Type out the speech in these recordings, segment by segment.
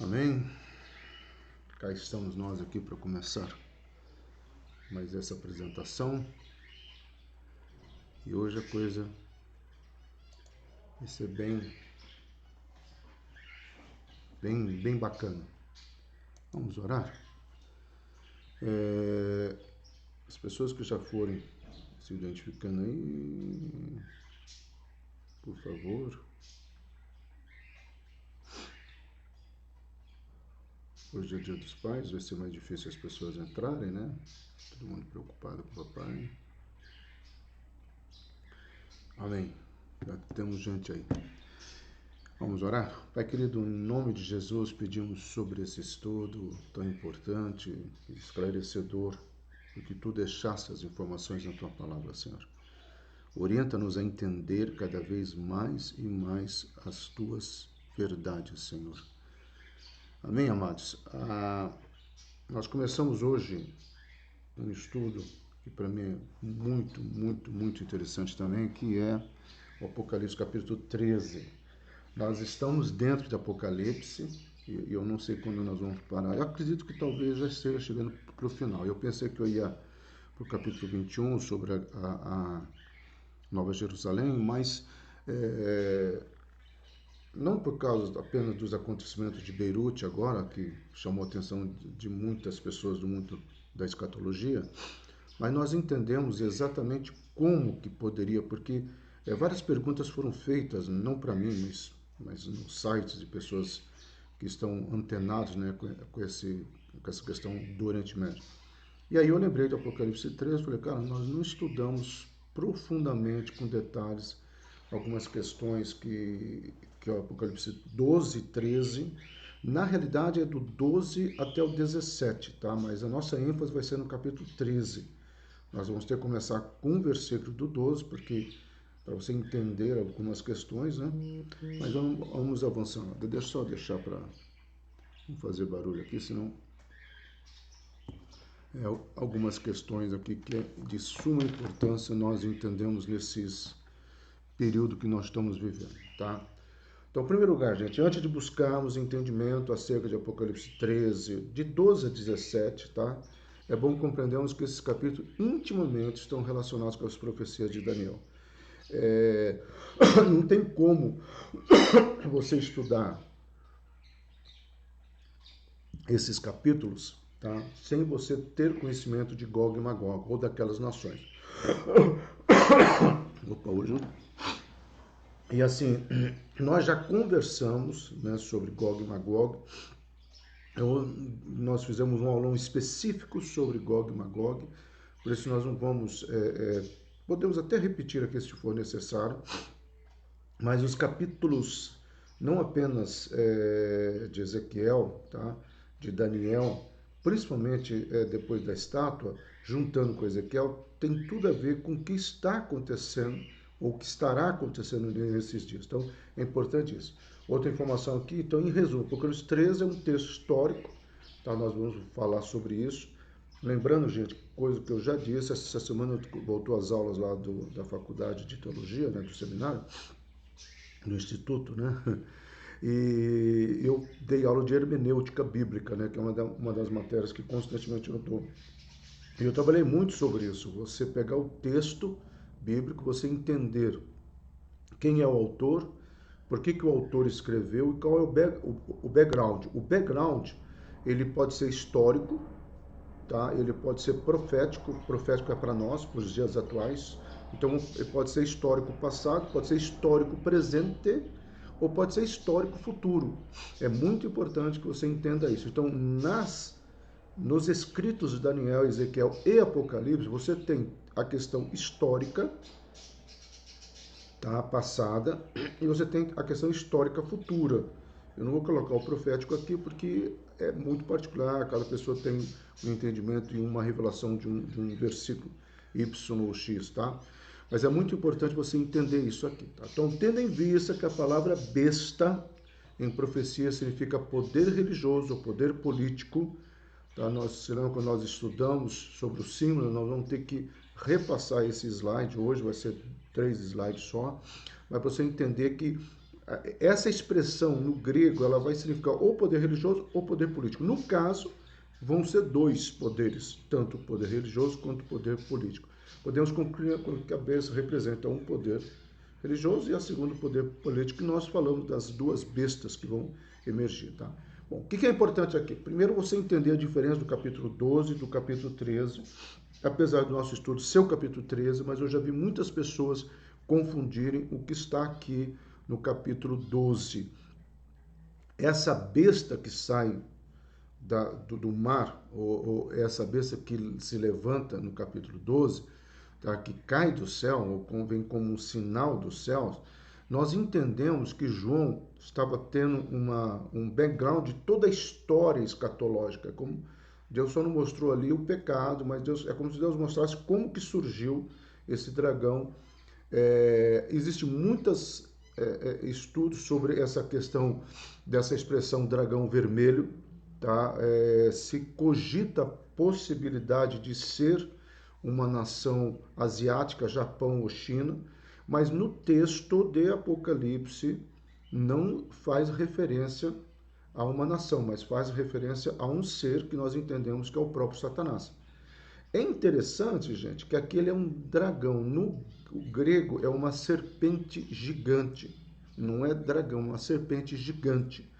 Amém? Cá estamos nós aqui para começar mais essa apresentação. E hoje a coisa vai ser bem bacana. Vamos orar? As pessoas que já forem se identificando aí, por favor. Hoje é dia dos pais, vai ser mais difícil as pessoas entrarem, né? Todo mundo preocupado com o papai. Amém. Já temos gente aí. Vamos orar? Pai querido, em nome de Jesus, pedimos sobre esse estudo tão importante e esclarecedor, que tu deixaste as informações na tua palavra, Senhor. Orienta-nos a entender cada vez mais e mais as tuas verdades, Senhor. Amém, amados? Nós começamos hoje um estudo que para mim é muito interessante também, que é o Apocalipse capítulo 13. Nós estamos dentro de Apocalipse e eu não sei quando nós vamos parar. Eu acredito que talvez já esteja chegando para o final. Eu pensei que eu ia para o capítulo 21 sobre a Nova Jerusalém, mas não por causa apenas dos acontecimentos de Beirute agora, que chamou a atenção de muitas pessoas do mundo da escatologia, mas nós entendemos exatamente como que poderia, porque várias perguntas foram feitas, não para mim, mas nos sites de pessoas que estão antenados, né, com essa questão do Oriente Médio. E aí eu lembrei do Apocalipse 13, falei, cara, nós não estudamos profundamente, com detalhes, algumas questões que é o Apocalipse 12, 13, na realidade é do 12 até o 17, tá? Mas a nossa ênfase vai ser no capítulo 13. Nós vamos ter que começar com o versículo do 12, porque para você entender algumas questões, né? Mas vamos avançando. Deixa eu só deixar para não fazer barulho aqui, senão algumas questões aqui que é de suma importância nós entendemos nesses período que nós estamos vivendo, tá? Então, em primeiro lugar, gente, antes de buscarmos entendimento acerca de Apocalipse 13, de 12 a 17, tá? É bom compreendermos que esses capítulos intimamente estão relacionados com as profecias de Daniel. Não tem como você estudar esses capítulos, tá? Sem você ter conhecimento de Gog e Magog, ou daquelas nações. Opa, hoje não. E assim, nós já conversamos, né, sobre Gog e Magog. Nós fizemos um aulão específico sobre Gog e Magog, por isso nós não vamos, podemos até repetir aqui se for necessário, mas os capítulos, não apenas de Ezequiel, tá, de Daniel, principalmente depois da estátua, juntando com Ezequiel, tem tudo a ver com o que está acontecendo, ou o que estará acontecendo nesses dias. Então, é importante isso. Outra informação aqui, então, em resumo, Apocalipse 13 é um texto histórico, tá? Nós vamos falar sobre isso. Lembrando, gente, coisa que eu já disse, essa semana voltou às aulas lá da faculdade de teologia, né, do seminário, do instituto, né? E eu dei aula de hermenêutica bíblica, né, que é uma das matérias que constantemente eu dou. E eu trabalhei muito sobre isso, você pegar o texto bíblico, você entender quem é o autor, por que o autor escreveu e qual é o background. O background, ele pode ser histórico, tá? Ele pode ser profético é para nós, para os dias atuais. Então, ele pode ser histórico passado, pode ser histórico presente, ou pode ser histórico futuro. É muito importante que você entenda isso. Então, nos escritos de Daniel, Ezequiel e Apocalipse, você tem a questão histórica, tá, passada, e você tem a questão histórica futura. Eu não vou colocar o profético aqui porque é muito particular, cada pessoa tem um entendimento e uma revelação de um versículo Y ou X, tá? Mas é muito importante você entender isso aqui, tá? Então, tendo em vista que a palavra besta em profecia significa poder religioso ou poder político, tá? Se lembra quando nós estudamos sobre o símbolo, nós vamos ter que repassar esse slide, hoje vai ser 3 slides só, mas para você entender que essa expressão no grego, ela vai significar ou poder religioso ou poder político. No caso, vão ser dois poderes, tanto o poder religioso quanto o poder político. Podemos concluir que a cabeça representa um poder religioso e a segundo poder político, e nós falamos das duas bestas que vão emergir, tá? Bom, o que é importante aqui? Primeiro, você entender a diferença do capítulo 12 e do capítulo 13, apesar do nosso estudo ser o capítulo 13, mas eu já vi muitas pessoas confundirem o que está aqui no capítulo 12. Essa besta que sai do mar, ou essa besta que se levanta no capítulo 12, tá, que cai do céu, ou vem como um sinal dos céus, nós entendemos que João estava tendo um background de toda a história escatológica. Como Deus só não mostrou ali o pecado, mas é como se Deus mostrasse como que surgiu esse dragão. Existem muitos estudos sobre essa questão dessa expressão dragão vermelho. Tá? Se cogita a possibilidade de ser uma nação asiática, Japão ou China, mas no texto de Apocalipse não faz referência a uma nação, mas faz referência a um ser que nós entendemos que é o próprio Satanás. É interessante, gente, que aqui ele é um dragão. No grego é uma serpente gigante. Não é dragão, é uma serpente gigante.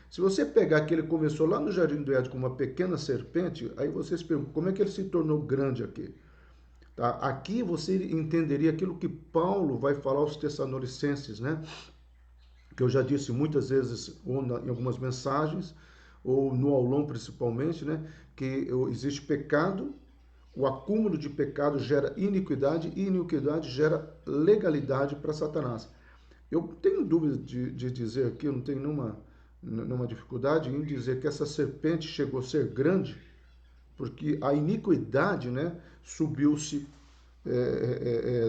Se você pegar que ele começou lá no Jardim do Éden com uma pequena serpente, aí você se pergunta, como é que ele se tornou grande aqui? Tá? Aqui você entenderia aquilo que Paulo vai falar aos Tessalonicenses, né? Que eu já disse muitas vezes, ou em algumas mensagens, ou no aulão principalmente, né? Que existe pecado, o acúmulo de pecado gera iniquidade, e iniquidade gera legalidade para Satanás. Eu tenho dúvida de dizer aqui, eu não tenho nenhuma dificuldade em dizer que essa serpente chegou a ser grande, porque a iniquidade, né, subiu-se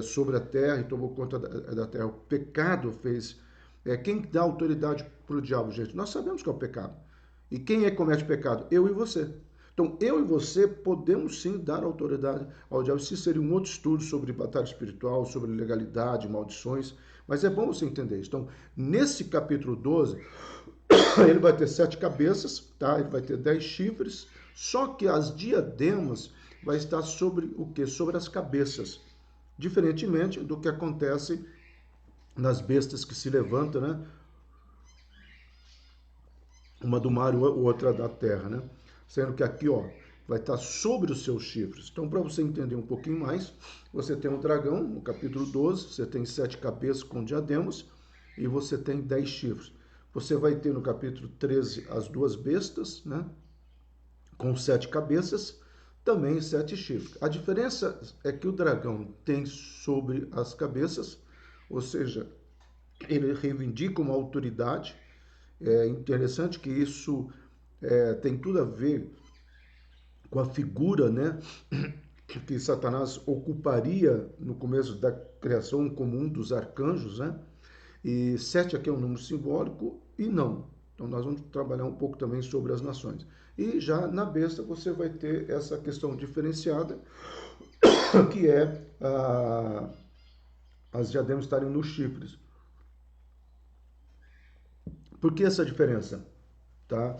sobre a terra e tomou conta da terra. O pecado fez. Quem dá autoridade para o diabo, gente? Nós sabemos que é o pecado. E quem é que comete pecado? Eu e você. Então, eu e você podemos sim dar autoridade ao diabo. Isso seria um outro estudo sobre batalha espiritual, sobre legalidade, maldições. Mas é bom você entender isso. Então, nesse capítulo 12, ele vai ter 7 cabeças, tá? Ele vai ter 10 chifres, só que as diademas vai estar sobre o quê? Sobre as cabeças. Diferentemente do que acontece nas bestas que se levantam, né? Uma do mar e outra da terra, né? Sendo que aqui, ó, vai estar sobre os seus chifres. Então, para você entender um pouquinho mais, você tem um dragão, no capítulo 12, você tem 7 cabeças com diademas e você tem 10 chifres. Você vai ter no capítulo 13 as 2 bestas, né? Com 7 cabeças, também 7 chifres. A diferença é que o dragão tem sobre as cabeças, ou seja, ele reivindica uma autoridade. É interessante que isso tem tudo a ver com a figura, né, que Satanás ocuparia no começo da criação como um dos arcanjos, né? E 7 aqui é um número simbólico e não. Então nós vamos trabalhar um pouco também sobre as nações. E já na besta você vai ter essa questão diferenciada, que é as diademas estarem nos chifres. Por que essa diferença? Tá?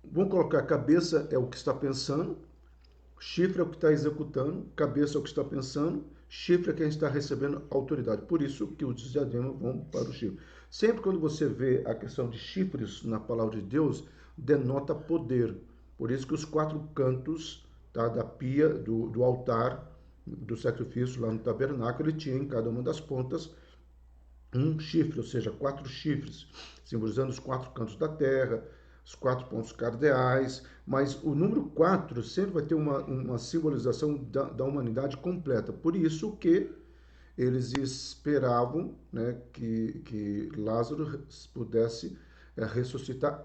Vamos colocar, a cabeça é o que está pensando, chifre é o que está executando, cabeça é o que está pensando, chifre é quem está recebendo autoridade. Por isso que os diademas vão para o chifre. Sempre quando você vê a questão de chifres na palavra de Deus, denota poder. Por isso que os 4 cantos, tá, da pia, do altar, do sacrifício lá no tabernáculo, ele tinha em cada uma das pontas um chifre, ou seja, 4 chifres, simbolizando os 4 cantos da terra, os 4 pontos cardeais, mas o número 4 sempre vai ter uma simbolização da humanidade completa. Por isso que eles esperavam, né, que Lázaro pudesse ressuscitar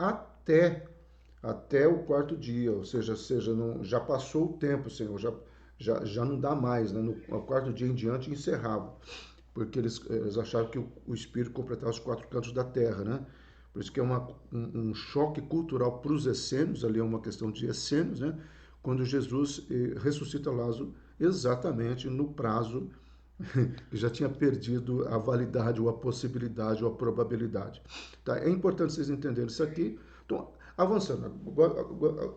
até o 4º dia, ou seja não, já passou o tempo, Senhor, já não dá mais, né, no 4º dia em diante encerrava, porque eles acharam que o Espírito completava os 4 cantos da terra, né? Por isso que é um choque cultural para os essênios, ali é uma questão de essênios, né? Quando Jesus ressuscita Lázaro exatamente no prazo que já tinha perdido a validade, ou a possibilidade, ou a probabilidade. Tá? É importante vocês entenderem isso aqui. Então, avançando,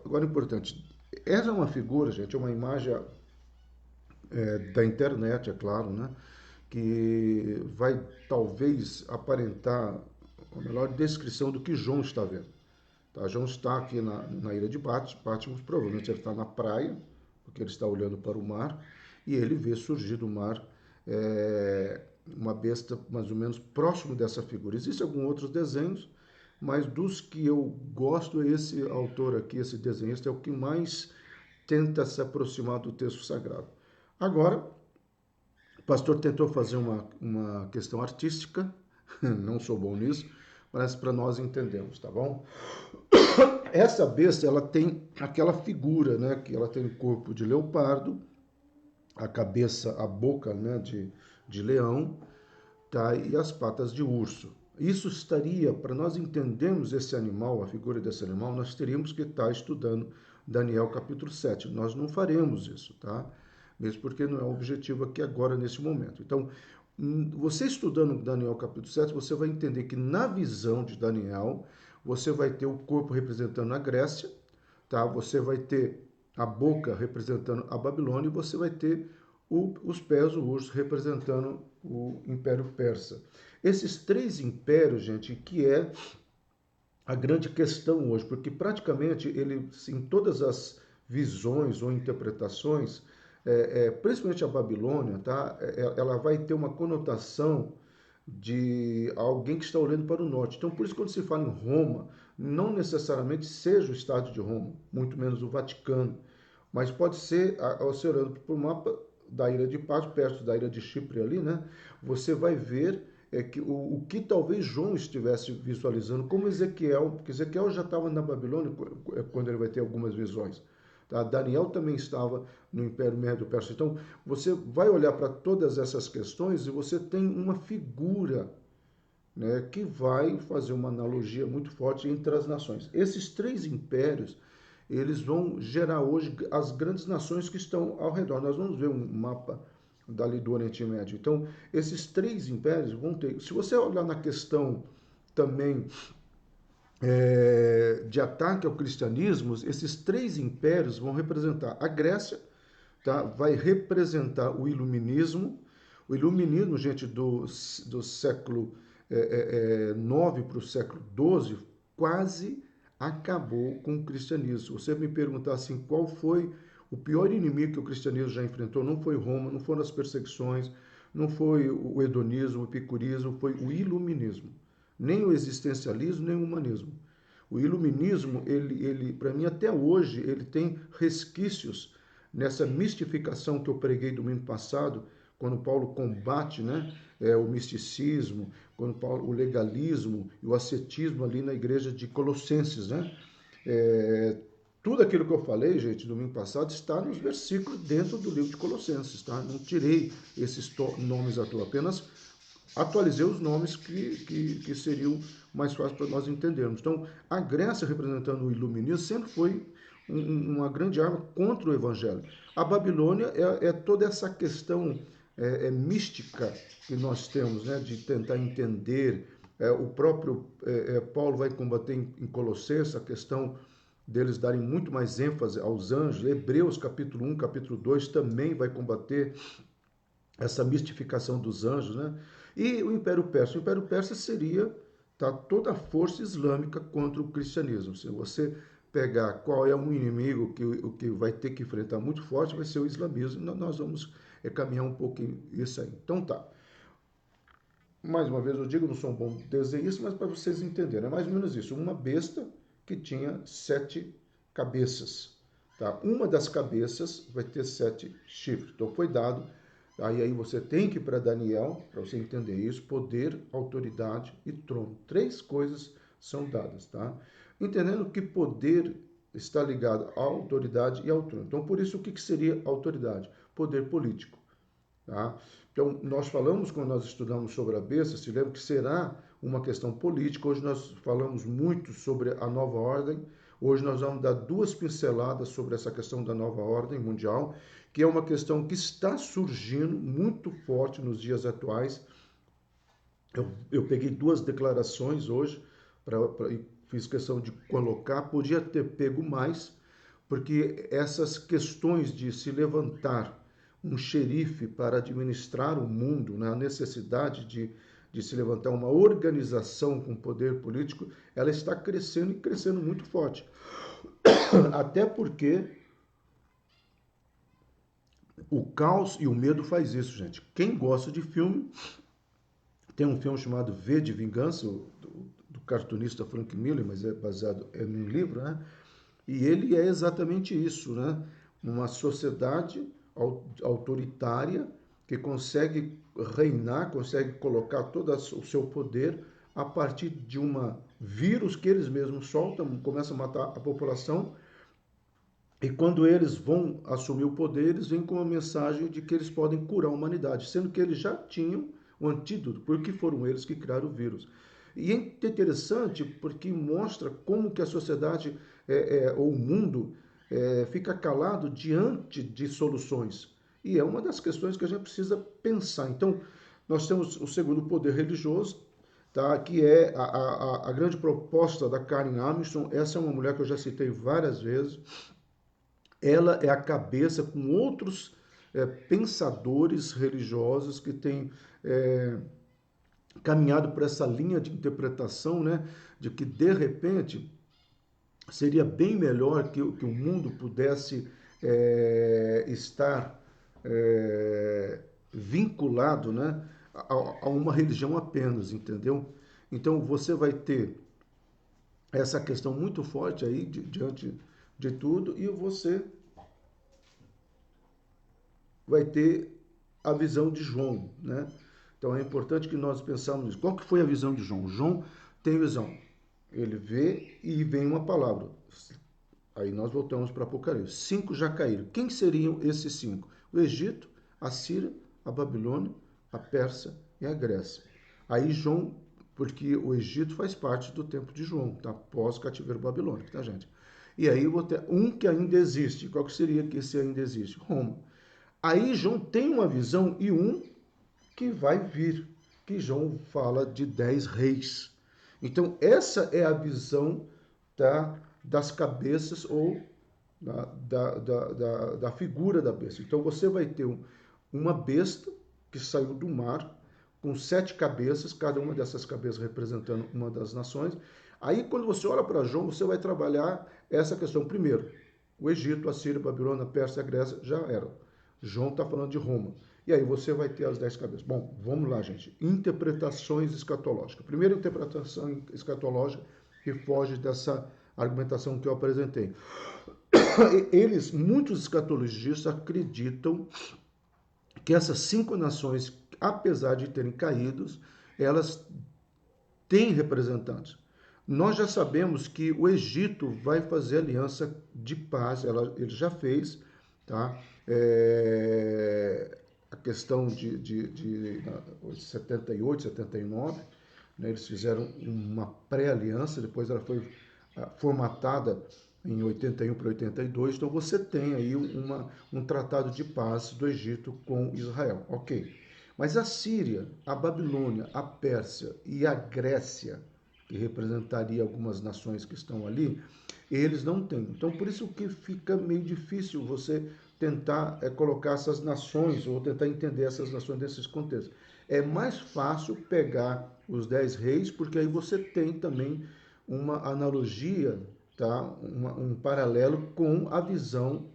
agora é importante. Essa é uma figura, gente, é uma imagem da internet, é claro, né? Que vai talvez aparentar a melhor descrição do que João está vendo. Tá? João está aqui na ilha de Patmos, provavelmente ele está na praia, porque ele está olhando para o mar, e ele vê surgir do mar uma besta mais ou menos próximo dessa figura. Existem alguns outros desenhos, mas dos que eu gosto, esse autor aqui, esse desenhista, é o que mais tenta se aproximar do texto sagrado. Agora, o pastor tentou fazer uma questão artística, não sou bom nisso, mas para nós entendermos, tá bom? Essa besta, ela tem aquela figura, né, que ela tem o corpo de leopardo, a cabeça, a boca, né, de leão, tá, e as patas de urso. Isso estaria, para nós entendermos esse animal, a figura desse animal, nós teríamos que estar estudando Daniel capítulo 7. Nós não faremos isso, tá? Mesmo porque não é o objetivo aqui agora, nesse momento. Então, você estudando Daniel capítulo 7, você vai entender que na visão de Daniel, você vai ter o corpo representando a Grécia, tá? Você vai ter a boca representando a Babilônia e você vai ter os pés, o urso, representando o Império Persa. Esses três impérios, gente, que é a grande questão hoje, porque praticamente ele, em todas as visões ou interpretações, principalmente a Babilônia, tá? Ela vai ter uma conotação de alguém que está olhando para o norte. Então, por isso, quando se fala em Roma, não necessariamente seja o Estado de Roma, muito menos o Vaticano, mas pode ser, você olhando para o mapa da ilha de Patmos, perto da ilha de Chipre ali, né? Você vai ver que o que talvez João estivesse visualizando, como Ezequiel, porque Ezequiel já estava na Babilônia quando ele vai ter algumas visões. Tá? Daniel também estava no Império Médio-Persa. Então, você vai olhar para todas essas questões e você tem uma figura, né, que vai fazer uma analogia muito forte entre as nações. Esses três impérios, eles vão gerar hoje as grandes nações que estão ao redor. Nós vamos ver um mapa dali do Oriente Médio. Então, esses três impérios vão ter... Se você olhar na questão também de ataque ao cristianismo, esses três impérios vão representar a Grécia, tá? Vai representar o iluminismo. O iluminismo, gente, do século 9 para o século 12, quase acabou com o cristianismo. Se você me perguntar assim, qual foi o pior inimigo que o cristianismo já enfrentou, não foi Roma, não foram as perseguições, não foi o hedonismo, o epicurismo, foi o iluminismo. Nem o existencialismo, nem o humanismo. O iluminismo, ele para mim, até hoje, ele tem resquícios nessa mistificação que eu preguei domingo passado, quando Paulo combate, né, o misticismo, quando Paulo, o legalismo e o ascetismo ali na igreja de Colossenses, né? Tudo aquilo que eu falei, gente, domingo passado, está nos versículos dentro do livro de Colossenses, tá? Não tirei esses nomes à toa, apenas atualizei os nomes que seriam mais fáceis para nós entendermos. Então, a Grécia, representando o iluminismo, sempre foi uma grande arma contra o evangelho. A Babilônia é toda essa questão mística que nós temos, né, de tentar entender. O próprio Paulo vai combater em Colossenses a questão deles darem muito mais ênfase aos anjos. Hebreus capítulo 1, capítulo 2 também vai combater essa mistificação dos anjos, né? E o Império Persa. O Império Persa seria, tá, toda a força islâmica contra o cristianismo. Se você pegar qual é um inimigo que vai ter que enfrentar muito forte, vai ser o islamismo. Nós vamos caminhar um pouquinho isso aí. Então tá. Mais uma vez eu digo, não sou um bom desenhista, mas para vocês entenderem, é mais ou menos isso. Uma besta que tinha 7 cabeças. Tá? Uma das cabeças vai ter 7 chifres. Então foi dado. Aí você tem que ir para Daniel, para você entender isso, poder, autoridade e trono. 3 coisas são dadas, tá? Entendendo que poder está ligado à autoridade e ao trono. Então, por isso, o que seria autoridade? Poder político, tá? Então, nós falamos, quando nós estudamos sobre a besta, se lembra que será uma questão política. Hoje nós falamos muito sobre a nova ordem. Hoje nós vamos dar 2 pinceladas sobre essa questão da nova ordem mundial, que é uma questão que está surgindo muito forte nos dias atuais. Eu peguei duas declarações hoje, e fiz questão de colocar, podia ter pego mais, porque essas questões de se levantar um xerife para administrar o mundo, né, a necessidade de se levantar uma organização com poder político, ela está crescendo e crescendo muito forte. Até porque o caos e o medo faz isso, gente. Quem gosta de filme, tem um filme chamado V de Vingança, do cartunista Frank Miller, mas é baseado em um livro, né? E ele é exatamente isso, né? Uma sociedade autoritária que consegue reinar, consegue colocar todo o seu poder a partir de um vírus que eles mesmos soltam, começam a matar a população. E quando eles vão assumir o poder, eles vêm com a mensagem de que eles podem curar a humanidade, sendo que eles já tinham o antídoto, porque foram eles que criaram o vírus. E é interessante porque mostra como que a sociedade ou o mundo fica calado diante de soluções. E é uma das questões que a gente precisa pensar. Então, nós temos o segundo poder religioso, tá? Que é a grande proposta da Karen Armstrong. Essa é uma mulher que eu já citei várias vezes. Ela é a cabeça com outros pensadores religiosos que têm caminhado por essa linha de interpretação, né, de que de repente seria bem melhor que o mundo pudesse estar vinculado, né, a uma religião apenas, entendeu? Então você vai ter essa questão muito forte aí diante de tudo e você vai ter a visão de João, né? Então é importante que nós pensamos nisso. Qual que foi a visão de João? João tem visão. Ele vê e vem uma palavra. Aí nós voltamos para Apocalipse. 5 já caíram. Quem seriam esses 5? O Egito, a Síria, a Babilônia, a Pérsia e a Grécia. Aí João, porque o Egito faz parte do tempo de João, tá? Pós-cativeiro babilônico, tá, gente? E aí eu vou ter um que ainda existe. Qual que seria que esse ainda existe? Roma. Aí João tem uma visão e um que vai vir, que João fala de 10 reis. Então, essa é a visão das cabeças ou da figura da besta. Então, você vai ter uma besta que saiu do mar, com 7 cabeças, cada uma dessas cabeças representando uma das nações. Aí, quando você olha para João, você vai trabalhar essa questão. Primeiro, o Egito, a Síria, a Babilônia, a Pérsia, a Grécia, já eram. João está falando de Roma. E aí você vai ter as 10 cabeças. Bom, vamos lá, gente. Interpretações escatológicas. Primeira interpretação escatológica que foge dessa argumentação que eu apresentei. Muitos escatologistas acreditam que essas 5 nações, apesar de terem caído, elas têm representantes. Nós já sabemos que o Egito vai fazer aliança de paz, ele já fez, tá? A questão de 78, 79, né, eles fizeram uma pré-aliança, depois ela foi formatada em 81 para 82, então você tem aí um tratado de paz do Egito com Israel, ok. Mas a Síria, a Babilônia, a Pérsia e a Grécia, que representaria algumas nações que estão ali, eles não têm. Então, por isso que fica meio difícil você tentar colocar essas nações, ou tentar entender essas nações nesses contextos. É mais fácil pegar os 10 reis, porque aí você tem também uma analogia, tá? Um paralelo com a visão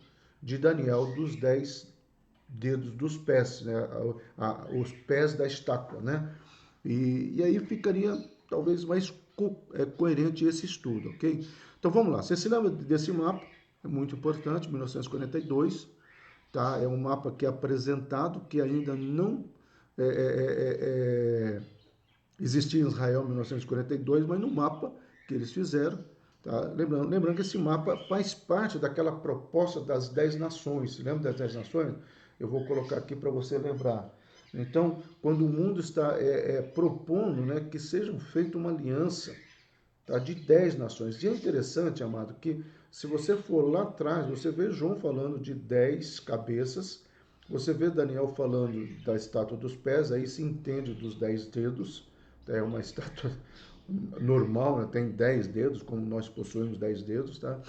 de Daniel dos 10 dedos dos pés, né? Os pés da estátua, né? E aí ficaria talvez mais coerente esse estudo, ok? Então vamos lá, você se lembra desse mapa? É muito importante, 1942, tá? É um mapa que é apresentado, que ainda não existia em Israel em 1942, mas no mapa que eles fizeram, tá? Lembrando que esse mapa faz parte daquela proposta das 10 nações. Lembra das 10 nações? Eu vou colocar aqui para você lembrar. Então, quando o mundo está propondo, né, que seja feita uma aliança, tá? De 10 nações. E é interessante, amado, que se você for lá atrás, você vê João falando de 10 cabeças, você vê Daniel falando da estátua dos pés, aí se entende dos 10 dedos, é uma estátua normal, né? Tem 10 dedos, como nós possuímos 10 dedos, tá?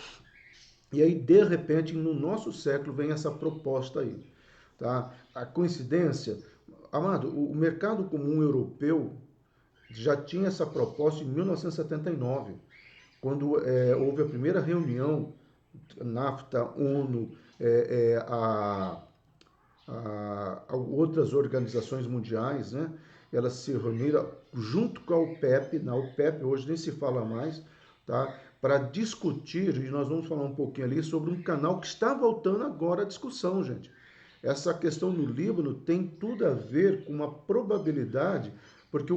E aí, de repente, no nosso século, vem essa proposta aí, tá? A coincidência, amado, o mercado comum europeu já tinha essa proposta em 1979, quando houve a primeira reunião, NAFTA, ONU, outras organizações mundiais, né? Elas se reuniram junto com a OPEP, na OPEP hoje nem se fala mais, tá? Para discutir, e nós vamos falar um pouquinho ali sobre um canal que está voltando agora à discussão, gente. Essa questão no Líbano tem tudo a ver com uma probabilidade, porque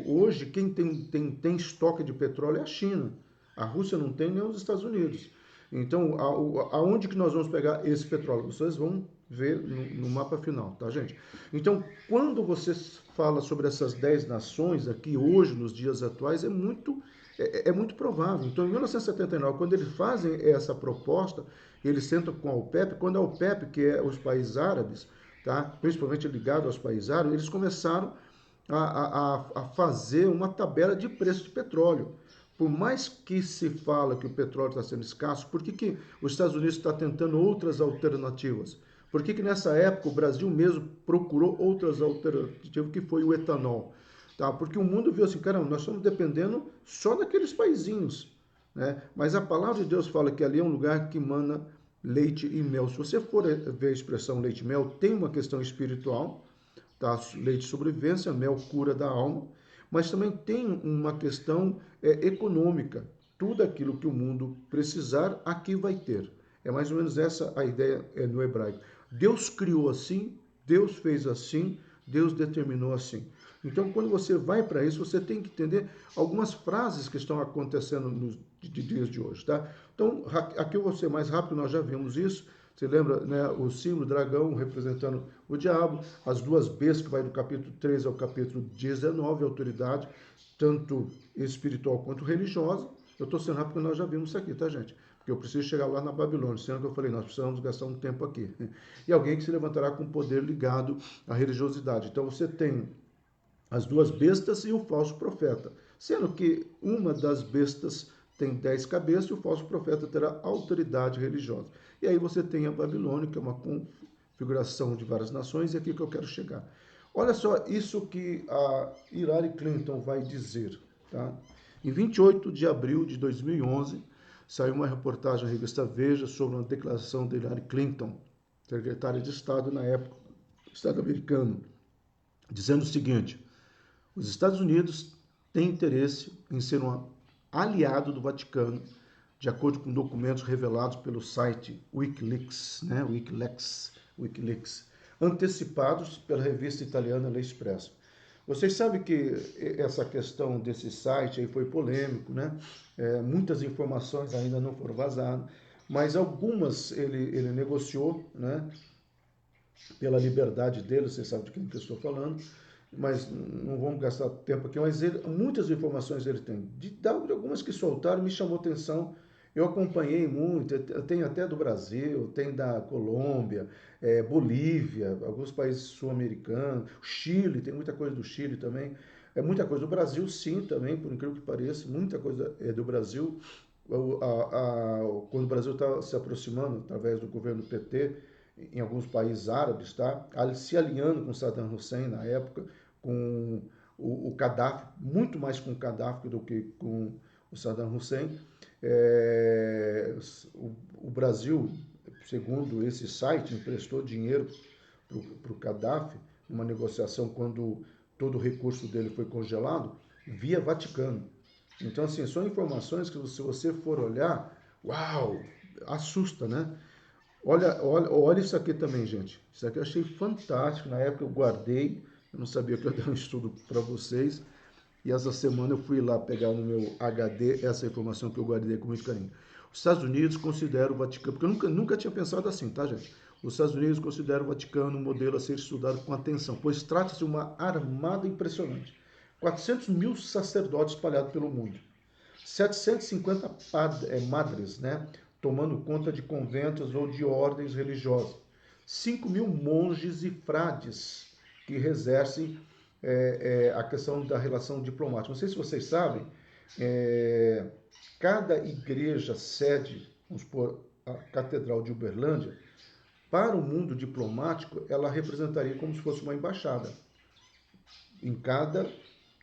hoje quem tem estoque de petróleo é a China. A Rússia não tem, nem os Estados Unidos. Então, aonde que nós vamos pegar esse petróleo? Vocês vão ver no mapa final, tá, gente? Então, quando você fala sobre essas 10 nações aqui hoje, nos dias atuais, é muito provável. Então, em 1979, quando eles fazem essa proposta, eles sentam com a OPEP, quando a OPEP, que é os países árabes, tá, principalmente ligado aos países árabes, eles começaram a fazer uma tabela de preço de petróleo. Por mais que se fala que o petróleo está sendo escasso, por que os Estados Unidos está tentando outras alternativas? Por que nessa época o Brasil mesmo procurou outras alternativas, que foi o etanol? Tá? Porque o mundo viu assim, caramba, nós estamos dependendo só daqueles paizinhos, né? Mas a palavra de Deus fala que ali é um lugar que mana leite e mel. Se você for ver a expressão leite e mel, tem uma questão espiritual, tá? Leite sobrevivência, mel cura da alma, mas também tem uma questão econômica. Tudo aquilo que o mundo precisar, aqui vai ter. É mais ou menos essa a ideia no hebraico. Deus criou assim, Deus fez assim, Deus determinou assim. Então, quando você vai para isso, você tem que entender algumas frases que estão acontecendo nos dias de hoje, tá? Então, aqui eu vou ser mais rápido, nós já vimos isso. Você lembra, né, o símbolo dragão representando o diabo, as duas bestas que vai do capítulo 13 ao capítulo 19, autoridade, tanto espiritual quanto religiosa. Eu estou sendo rápido porque nós já vimos isso aqui, tá, gente? Porque eu preciso chegar lá na Babilônia, sendo que eu falei, nós precisamos gastar um tempo aqui. E alguém que se levantará com poder ligado à religiosidade. Então você tem as duas bestas e o falso profeta, sendo que uma das bestas tem 10 cabeças e o falso profeta terá autoridade religiosa. E aí você tem a Babilônia, que é uma configuração de várias nações, e é aqui que eu quero chegar. Olha só isso que a Hillary Clinton vai dizer, tá? Em 28 de abril de 2011, saiu uma reportagem na revista Veja sobre uma declaração de Hillary Clinton, secretária de Estado na época, Estado americano, dizendo o seguinte: os Estados Unidos têm interesse em ser um aliado do Vaticano, de acordo com documentos revelados pelo site Wikileaks, né? Wikileaks, antecipados pela revista italiana L'Espresso. Vocês sabem que essa questão desse site aí foi polêmico, né? Muitas informações ainda não foram vazadas, mas algumas ele negociou, né? Pela liberdade dele, vocês sabem de quem que eu estou falando, mas não vamos gastar tempo aqui, mas muitas informações ele tem. De algumas que soltaram, me chamou atenção, eu acompanhei muito, tem até do Brasil, tem da Colômbia, Bolívia, alguns países sul-americanos, Chile, tem muita coisa do Chile também, muita coisa do Brasil sim também, por incrível que pareça, muita coisa do Brasil, quando o Brasil está se aproximando, através do governo PT, em alguns países árabes, tá? Se alinhando com Saddam Hussein na época, com o Gaddafi, muito mais com o Gaddafi do que com o Saddam Hussein. O Brasil, segundo esse site, emprestou dinheiro para o Gaddafi, numa negociação quando todo o recurso dele foi congelado, via Vaticano. Então, assim, são informações que se você for olhar, uau, assusta, né? Olha isso aqui também, gente. Isso aqui eu achei fantástico. Na época eu guardei, eu não sabia que eu ia dar um estudo para vocês. E essa semana eu fui lá pegar no meu HD essa informação que eu guardei com muito carinho. Os Estados Unidos consideram o Vaticano, porque eu nunca tinha pensado assim, tá, gente? Os Estados Unidos consideram o Vaticano um modelo a ser estudado com atenção, pois trata-se de uma armada impressionante. 400 mil sacerdotes espalhados pelo mundo. 750 madres, né, tomando conta de conventos ou de ordens religiosas. 5.000 monges e frades que exercem a questão da relação diplomática. Não sei se vocês sabem, é, cada igreja sede, vamos supor, a Catedral de Uberlândia, para o mundo diplomático, ela representaria como se fosse uma embaixada. Em cada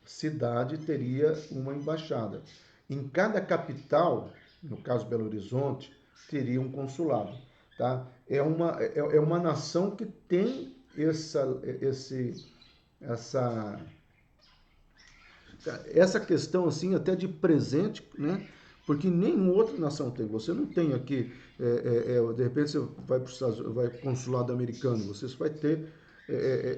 cidade teria uma embaixada. Em cada capital, no caso Belo Horizonte, teria um consulado. Tá? É uma nação que tem essa, essa questão assim até de presente, né? Porque nenhuma outra nação tem. Você não tem aqui, de repente você vai para vai para o consulado americano, você vai ter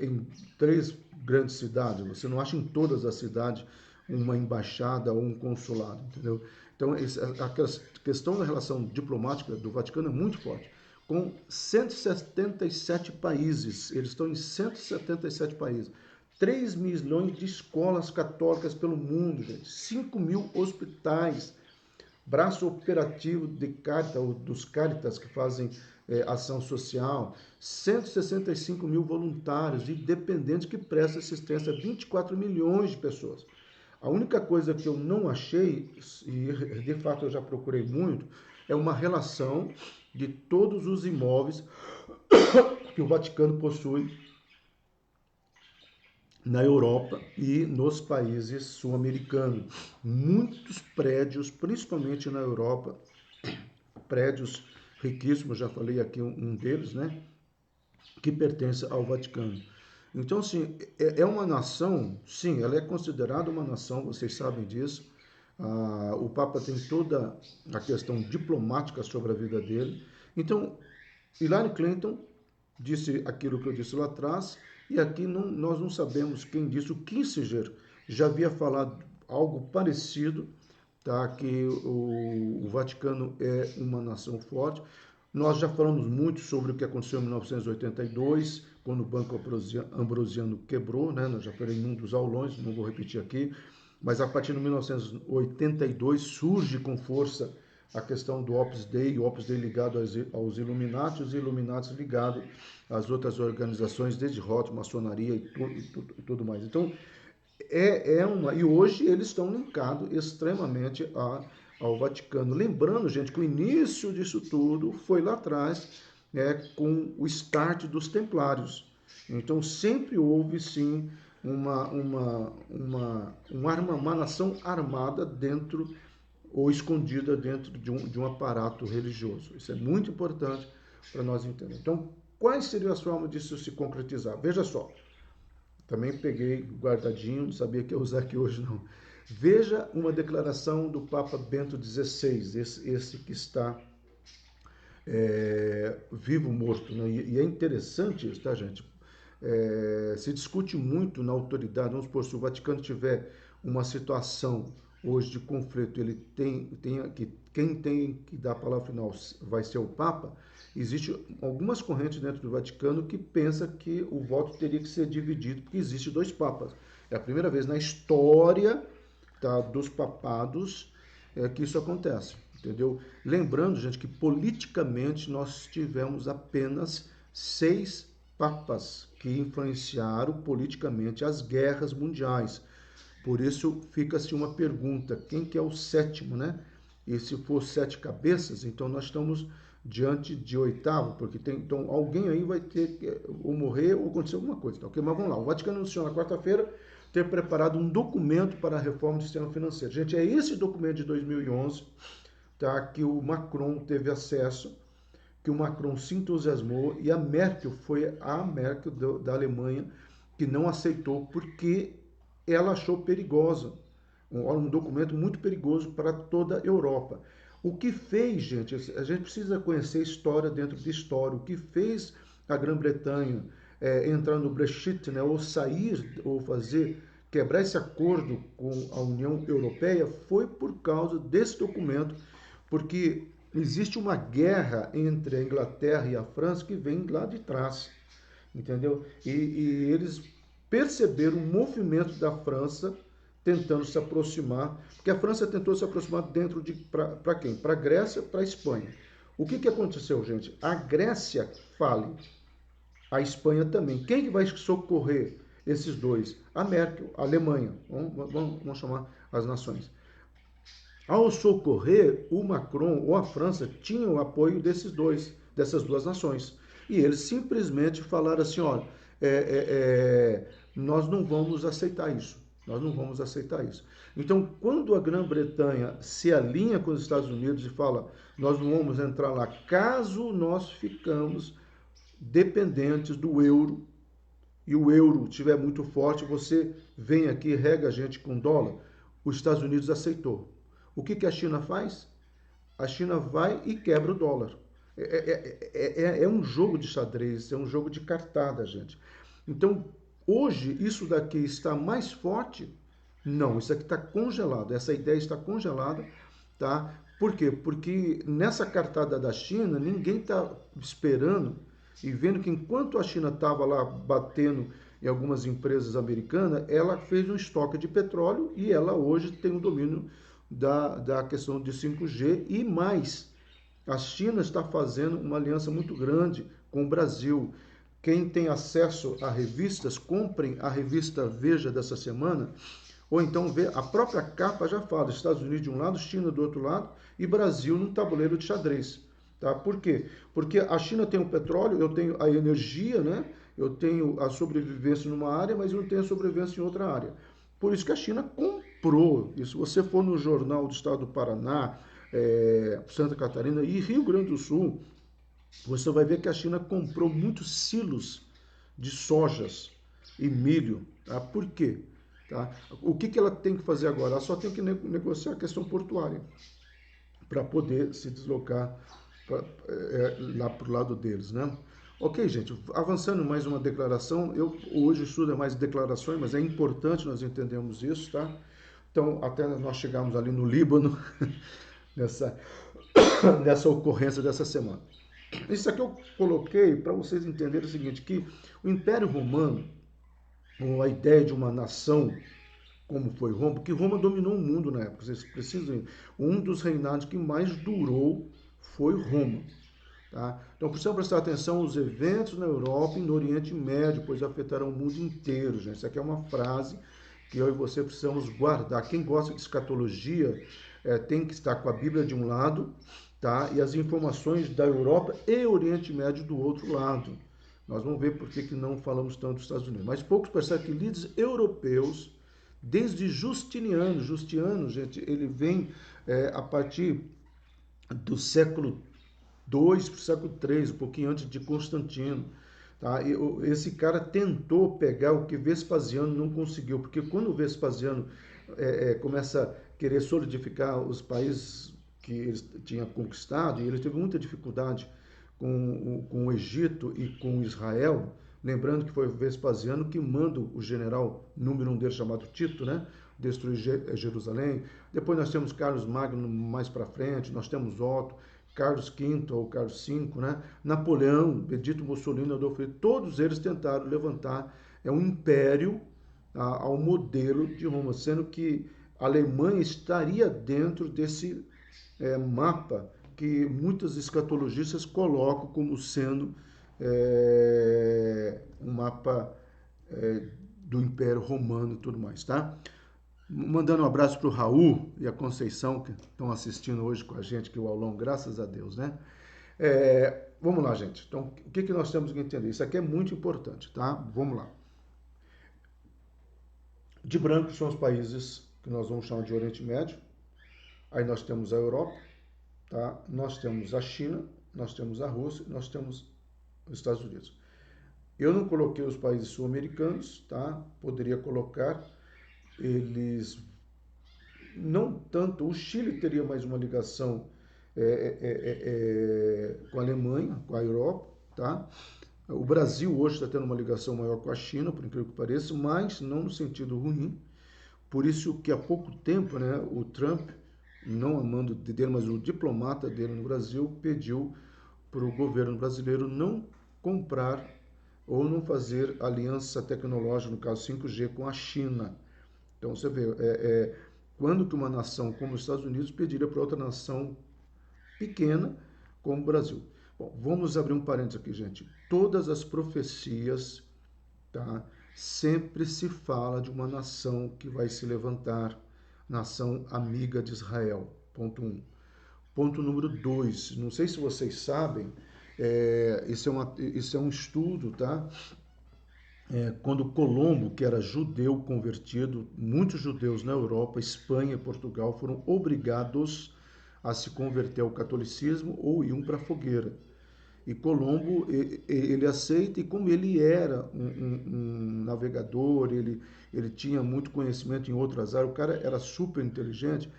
em 3 grandes cidades. Você não acha em todas as cidades uma embaixada ou um consulado, entendeu? Então, a questão da relação diplomática do Vaticano é muito forte. Com 177 países, eles estão em 177 países. 3 milhões de escolas católicas pelo mundo, gente. 5.000 hospitais, braço operativo de Caritas, dos Caritas que fazem ação social, 165.000 voluntários e dependentes que prestam assistência a 24 milhões de pessoas. A única coisa que eu não achei, e de fato eu já procurei muito, é uma relação de todos os imóveis que o Vaticano possui na Europa e nos países sul-americanos. Muitos prédios, principalmente na Europa, prédios riquíssimos, já falei aqui um deles, né, que pertence ao Vaticano. Então, assim, é uma nação, sim, ela é considerada uma nação, vocês sabem disso. O Papa tem toda a questão diplomática sobre a vida dele. Então, Hillary Clinton disse aquilo que eu disse lá atrás, e aqui nós não sabemos quem disse. O Kissinger já havia falado algo parecido, tá? Que o Vaticano é uma nação forte. Nós já falamos muito sobre o que aconteceu em 1982, quando o Banco Ambrosiano quebrou, né? Nós já falei em um dos aulões, não vou repetir aqui, mas a partir de 1982 surge com força a questão do Opus Dei, o Opus Dei ligado aos Illuminati, os Illuminati ligados às outras organizações, desde Rothschild, maçonaria e tudo mais. Então, e hoje eles estão linkados extremamente ao Vaticano. Lembrando, gente, que o início disso tudo foi lá atrás, né, com o start dos Templários. Então, sempre houve, sim, uma nação armada dentro ou escondida dentro de um aparato religioso. Isso é muito importante para nós entender. Então, quais seriam as formas disso se concretizar? Veja só, também peguei guardadinho, não sabia que ia usar aqui hoje não. Veja uma declaração do Papa Bento XVI, esse que está vivo, morto, né? E é interessante isso, tá, gente? Se discute muito na autoridade, vamos supor, se o Vaticano tiver uma situação hoje de conflito, quem tem que dar a palavra final vai ser o Papa. Existem algumas correntes dentro do Vaticano que pensam que o voto teria que ser dividido, porque existe 2 papas. É a primeira vez na história, tá, dos papados que isso acontece, entendeu? Lembrando, gente, que politicamente nós tivemos apenas 6 papas que influenciaram politicamente as guerras mundiais. Por isso fica-se uma pergunta, quem que é o 7º, né? E se for 7 cabeças, então nós estamos diante de 8º, porque então alguém aí vai ter que ou morrer ou acontecer alguma coisa. Tá? Okay? Mas vamos lá, o Vaticano anunciou na quarta-feira ter preparado um documento para a reforma do sistema financeiro. Gente, é esse documento de 2011, tá, que o Macron teve acesso, que o Macron se entusiasmou, e a Merkel foi a Merkel da Alemanha que não aceitou porque ela achou perigosa, um documento muito perigoso para toda a Europa. O que fez, gente, a gente precisa conhecer história dentro de história, o que fez a Grã-Bretanha entrar no Brexit, né, ou sair, ou quebrar esse acordo com a União Europeia, foi por causa desse documento, porque existe uma guerra entre a Inglaterra e a França que vem lá de trás, entendeu? E eles perceberam o movimento da França tentando se aproximar, porque a França tentou se aproximar dentro de, para quem? Para a Grécia, para a Espanha. O que aconteceu, gente? A Grécia fale, a Espanha também. Quem que vai socorrer esses dois? A Merkel, a Alemanha. Vamos chamar as nações. Ao socorrer, o Macron ou a França tinham o apoio dessas duas nações. E eles simplesmente falaram assim, olha, nós não vamos aceitar isso. Nós não vamos aceitar isso. Então, quando a Grã-Bretanha se alinha com os Estados Unidos e fala, nós não vamos entrar lá, caso nós ficamos dependentes do euro, e o euro estiver muito forte, você vem aqui e rega a gente com dólar, os Estados Unidos aceitou. O que a China faz? A China vai e quebra o dólar. É um jogo de xadrez, é um jogo de cartada, gente. Então, hoje, isso daqui está mais forte? Não, isso aqui está congelado. Essa ideia está congelada, tá? Por quê? Porque nessa cartada da China, ninguém está esperando e vendo que enquanto a China estava lá batendo em algumas empresas americanas, ela fez um estoque de petróleo e ela hoje tem o domínio da questão de 5G e mais. A China está fazendo uma aliança muito grande com o Brasil. Quem tem acesso a revistas, comprem a revista Veja dessa semana, ou então vê, a própria capa já fala, Estados Unidos de um lado, China do outro lado e Brasil num tabuleiro de xadrez. Tá? Por quê? Porque a China tem o petróleo, eu tenho a energia, né? Eu tenho a sobrevivência numa área, mas eu não tenho a sobrevivência em outra área. Por isso que a China comprou. E se você for no Jornal do Estado do Paraná, Santa Catarina e Rio Grande do Sul, você vai ver que a China comprou muitos silos de sojas e milho. Tá? Por quê? Tá? O que ela tem que fazer agora? Ela só tem que negociar a questão portuária para poder se deslocar lá para o lado deles, né? Ok, gente, avançando mais uma declaração, hoje o estudo é mais declarações, mas é importante nós entendermos isso, tá? Então, até nós chegamos ali no Líbano, nessa ocorrência dessa semana. Isso aqui eu coloquei para vocês entenderem o seguinte, que o Império Romano, ou a ideia de uma nação como foi Roma, porque Roma dominou o mundo na época, vocês precisam, um dos reinados que mais durou foi Roma. Tá? Então precisam prestar atenção aos eventos na Europa e no Oriente Médio, pois afetarão o mundo inteiro, gente. Isso aqui é uma frase que eu e você precisamos guardar. Quem gosta de escatologia tem que estar com a Bíblia de um lado, tá? E as informações da Europa e Oriente Médio do outro lado. Nós vamos ver por que não falamos tanto dos Estados Unidos. Mas poucos percebem que líderes europeus, desde Justiniano, gente, ele vem a partir do século II para o século III, um pouquinho antes de Constantino. Tá? E esse cara tentou pegar o que Vespasiano não conseguiu, porque quando o Vespasiano começa a querer solidificar os países que ele tinha conquistado, e ele teve muita dificuldade com o Egito e com Israel, lembrando que foi o Vespasiano que manda o general número 1 dele, chamado Tito, né? Destruir Jerusalém. Depois nós temos Carlos Magno mais para frente, nós temos Otto, Carlos V ou Carlos V, né? Napoleão, Benito Mussolini, Adolfo Hitler, todos eles tentaram levantar um império ao modelo de Roma, sendo que a Alemanha estaria dentro desse mapa que muitos escatologistas colocam como sendo um mapa do Império Romano e tudo mais, tá? Mandando um abraço para o Raul e a Conceição, que estão assistindo hoje com a gente, que o aulão, graças a Deus, né? Vamos lá, gente. Então, o que nós temos que entender? Isso aqui é muito importante, tá? Vamos lá. De branco são os países que nós vamos chamar de Oriente Médio. Aí nós temos a Europa, tá? Nós temos a China, nós temos a Rússia, nós temos os Estados Unidos. Eu não coloquei os países sul-americanos, tá? Poderia colocar. Eles não tanto, o Chile teria mais uma ligação com a Alemanha, com a Europa, tá? O Brasil hoje está tendo uma ligação maior com a China, por incrível que pareça, mas não no sentido ruim. Por isso que há pouco tempo, né, o Trump, não amando dele, mas o diplomata dele no Brasil, pediu para o governo brasileiro não comprar ou não fazer aliança tecnológica, no caso 5G, com a China. Então você vê, quando que uma nação como os Estados Unidos pediria para outra nação pequena como o Brasil? Bom, vamos abrir um parênteses aqui, gente. Todas as profecias, tá? Sempre se fala de uma nação que vai se levantar, nação amiga de Israel. Ponto um. Ponto número dois. Não sei se vocês sabem, isso é um estudo, tá? Quando Colombo, que era judeu convertido, muitos judeus na Europa, Espanha e Portugal foram obrigados a se converter ao catolicismo ou iam para a fogueira. E Colombo, ele aceita, e como ele era um navegador, ele tinha muito conhecimento em outras áreas, o cara era super inteligente,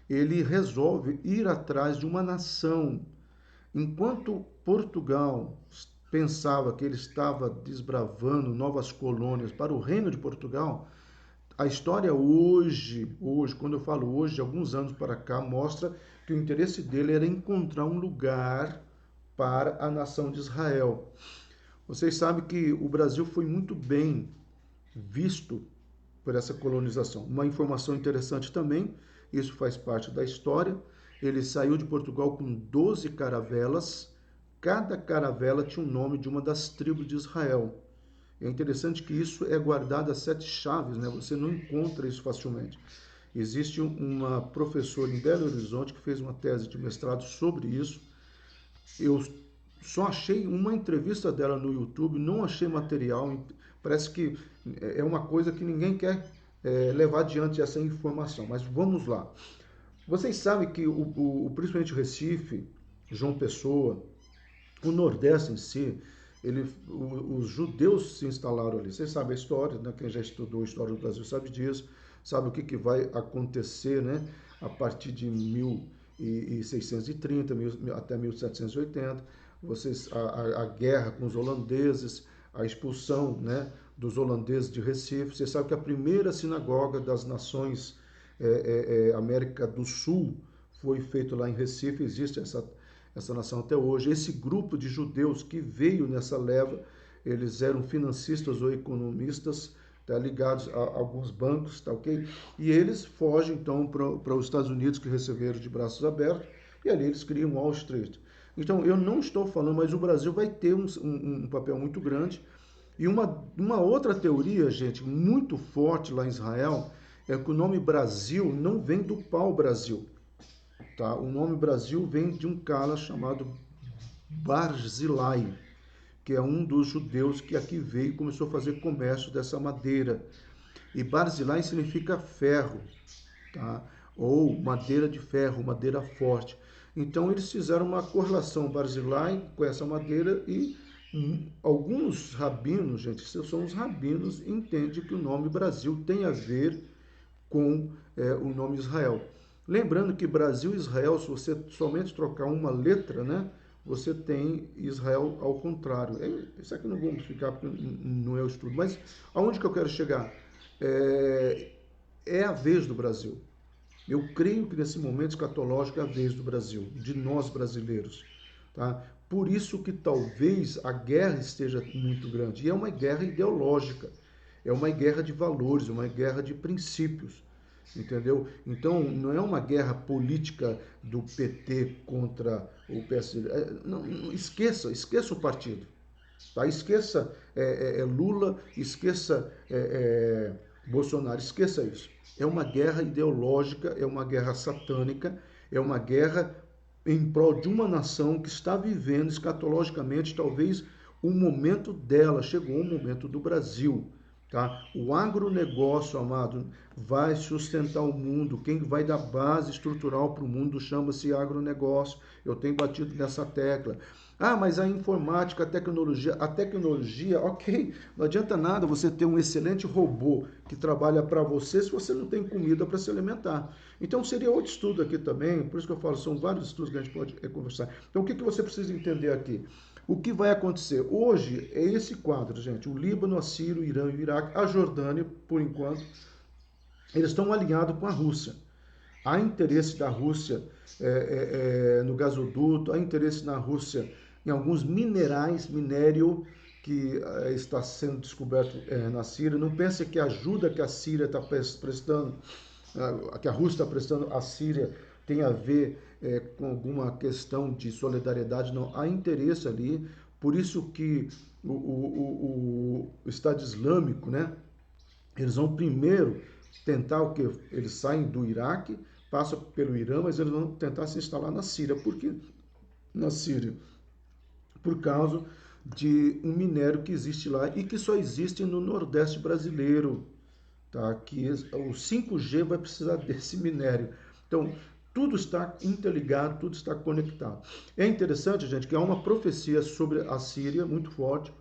ele resolve ir atrás de uma nação. Enquanto Portugal pensava que ele estava desbravando novas colônias para o reino de Portugal, a história hoje, quando eu falo hoje, de alguns anos para cá, mostra que o interesse dele era encontrar um lugar para a nação de Israel. Vocês sabem que o Brasil foi muito bem visto por essa colonização. Uma informação interessante também, isso faz parte da história, ele saiu de Portugal com 12 caravelas, cada caravela tinha o nome de uma das tribos de Israel. É interessante que isso é guardado a 7 chaves, né? Você não encontra isso facilmente. Existe uma professora em Belo Horizonte que fez uma tese de mestrado sobre isso. Eu só achei uma entrevista dela no YouTube, não achei material. Parece que é uma coisa que ninguém quer levar adiante essa informação. Mas vamos lá. Vocês sabem que principalmente Recife, João Pessoa, o Nordeste em si, os judeus se instalaram ali. Vocês sabem a história, né? Quem já estudou a história do Brasil sabe disso, sabe o que vai acontecer, né? A partir de 1630 até 1780, a guerra com os holandeses, a expulsão, né, dos holandeses de Recife. Você sabe que a primeira sinagoga das nações América do Sul foi feita lá em Recife, existe essa nação até hoje. Esse grupo de judeus que veio nessa leva, eles eram financistas ou economistas, tá, ligados a alguns bancos, tá ok? E eles fogem então para os Estados Unidos, que receberam de braços abertos, e ali eles criam Wall Street. Então, eu não estou falando, mas o Brasil vai ter um papel muito grande. E uma outra teoria, gente, muito forte lá em Israel, é que o nome Brasil não vem do pau-brasil. Tá? O nome Brasil vem de um cara chamado Barzilai, que é um dos judeus que aqui veio e começou a fazer comércio dessa madeira. E Barzilai significa ferro, tá? Ou madeira de ferro, madeira forte. Então eles fizeram uma correlação Barzilai com essa madeira e alguns rabinos, gente, são os rabinos, entendem que o nome Brasil tem a ver com o nome Israel. Lembrando que Brasil e Israel, se você somente trocar uma letra, né, você tem Israel ao contrário. Isso aqui não vamos ficar porque não é o estudo, mas aonde que eu quero chegar? É a vez do Brasil. Eu creio que nesse momento escatológico é a vez do Brasil, de nós brasileiros. Tá? Por isso que talvez a guerra esteja muito grande. E é uma guerra ideológica, é uma guerra de valores, uma guerra de princípios. Entendeu? Então, não é uma guerra política do PT contra o PSD. Não, esqueça o partido. Tá? Esqueça Lula, esqueça Bolsonaro, esqueça isso. É uma guerra ideológica, é uma guerra satânica, é uma guerra em prol de uma nação que está vivendo escatologicamente, talvez o momento dela, chegou o momento do Brasil. Tá? O agronegócio, amado, vai sustentar o mundo. Quem vai dar base estrutural para o mundo chama-se agronegócio. Eu tenho batido nessa tecla. Ah, mas a informática, a tecnologia, ok, não adianta nada você ter um excelente robô que trabalha para você se você não tem comida para se alimentar. Então seria outro estudo aqui também, por isso que eu falo, são vários estudos que a gente pode conversar. Então o que você precisa entender aqui? O que vai acontecer? Hoje é esse quadro, gente, o Líbano, a Síria, o Irã e o Iraque, a Jordânia, por enquanto, eles estão alinhados com a Rússia. Há interesse da Rússia no gasoduto, há interesse na Rússia em alguns minério que está sendo descoberto na Síria. Não pense que a ajuda que a Síria está prestando, que a Rússia está prestando à Síria tem a ver com alguma questão de solidariedade. Não, há interesse ali. Por isso que o Estado Islâmico, né, eles vão primeiro tentar o que? Eles saem do Iraque, passam pelo Irã, mas eles vão tentar se instalar na Síria. Por quê? Na Síria, por causa de um minério que existe lá e que só existe no Nordeste brasileiro, tá? Que o 5G vai precisar desse minério. Então, tudo está interligado, tudo está conectado. É interessante, gente, que há uma profecia sobre a Síria muito forte.